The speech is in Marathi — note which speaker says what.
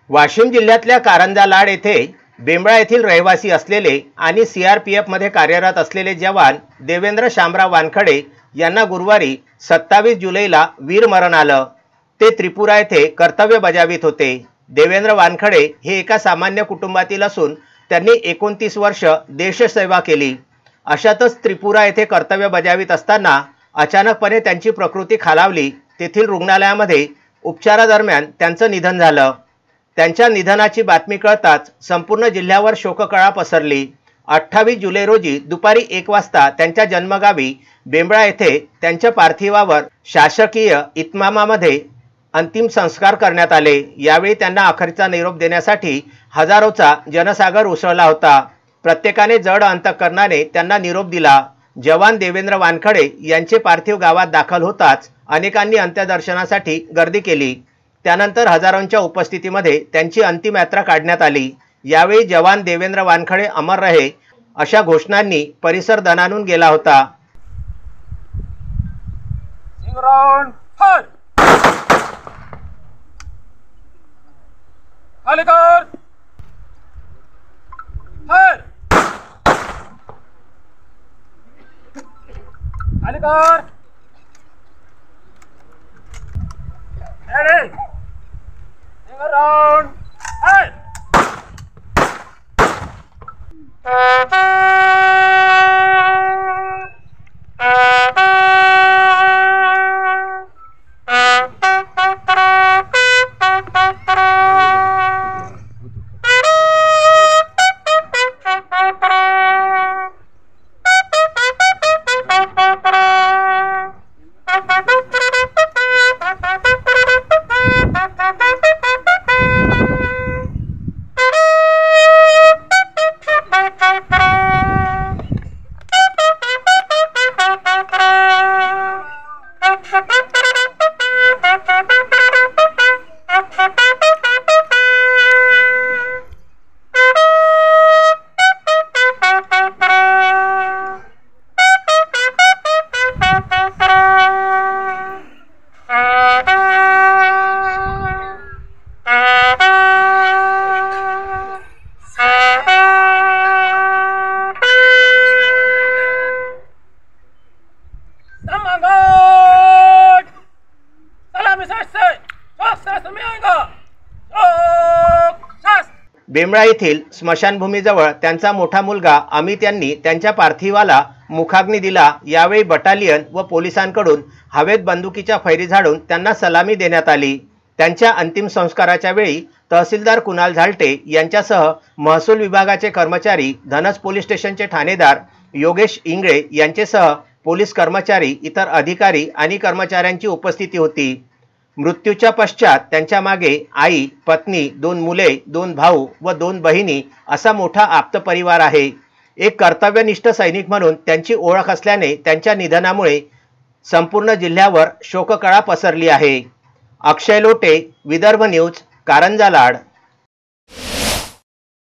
Speaker 1: वाशिम जिल्ह्यातल्या कारंजा लाड येथे बेंबळा येथील रहिवासी असलेले आणि सीआरपीएफ मध्ये कार्यरत असलेले जवान देवेंद्र शामराव वानखडे यांना गुरुवारी 27 जुलैला वीरमरण आलं। ते त्रिपुरा येथे कर्तव्य बजावित होते। देवेंद्र वानखडे हे एका सामान्य कुटुंबातील असून त्यांनी 29 वर्ष देशसेवा केली। अशातच त्रिपुरा येथे कर्तव्य बजावित असताना अचानकपणे त्यांची प्रकृती खालावली। तेथील रुग्णालयामध्ये उपचारादरम्यान त्यांचं निधन झालं। त्यांच्या निधनाची बातमी कळताच संपूर्ण जिल्ह्यावर शोककळा पसरली। 28 जुलै रोजी दुपारी 1 वाजता त्यांच्या जन्मगावी बेंबळा येथे त्यांच्या पार्थिवावर शासकीय इतमामामध्ये अंतिम संस्कार करण्यात आले। यावेळी त्यांना अखेरचा निरोप देण्यासाठी हजारोचा जनसागर उसळला होता। प्रत्येकाने जड अंतःकरणाने त्यांना निरोप दिला। जवान देवेंद्र वानखडे यांचे पार्थिव गावात दाखल होताच अनेकांनी अंत्यदर्शनासाठी गर्दी केली। त्यानंतर हजारोंच्या उपस्थितीमध्ये त्यांची अंतिम यात्रा काढण्यात आली। यावेळी जवान देवेंद्र वानखडे अमर रहे अशा घोषणांनी परिसर दणाणून गेला होता। बेंबळा येथील स्मशानभूमीजवळ त्यांचा मोठा मुलगा अमित यांनी त्यांच्या पार्थिवाला मुखाग्नी दिला। यावेळी बटालियन व पोलिसांकडून हवेत बंदुकीच्या फैरी झाडून त्यांना सलामी देण्यात आली। त्यांच्या अंतिम संस्काराच्या वेळी तहसीलदार कुणाल झालटे यांच्यासह महसूल विभागाचे कर्मचारी, धनस पोलीस स्टेशनचे ठाणेदार योगेश इंगळे यांच्यासह पोलीस कर्मचारी, इतर अधिकारी आणि कर्मचाऱ्यांची उपस्थिती होती। मृत्यूच्या पश्चात त्यांच्या मागे आई, पत्नी, 2 मुले, 2 भाऊ व 2 बहिणी असा मोठा आप्त परिवार आहे। एक कर्तव्यनिष्ठ सैनिक म्हणून त्यांची ओळख असल्याने त्यांच्या निधनामुळे संपूर्ण जिल्ह्यावर शोककळा पसरली आहे। अक्षय लोटे, विदर्भ न्यूज, कारंजा लाड।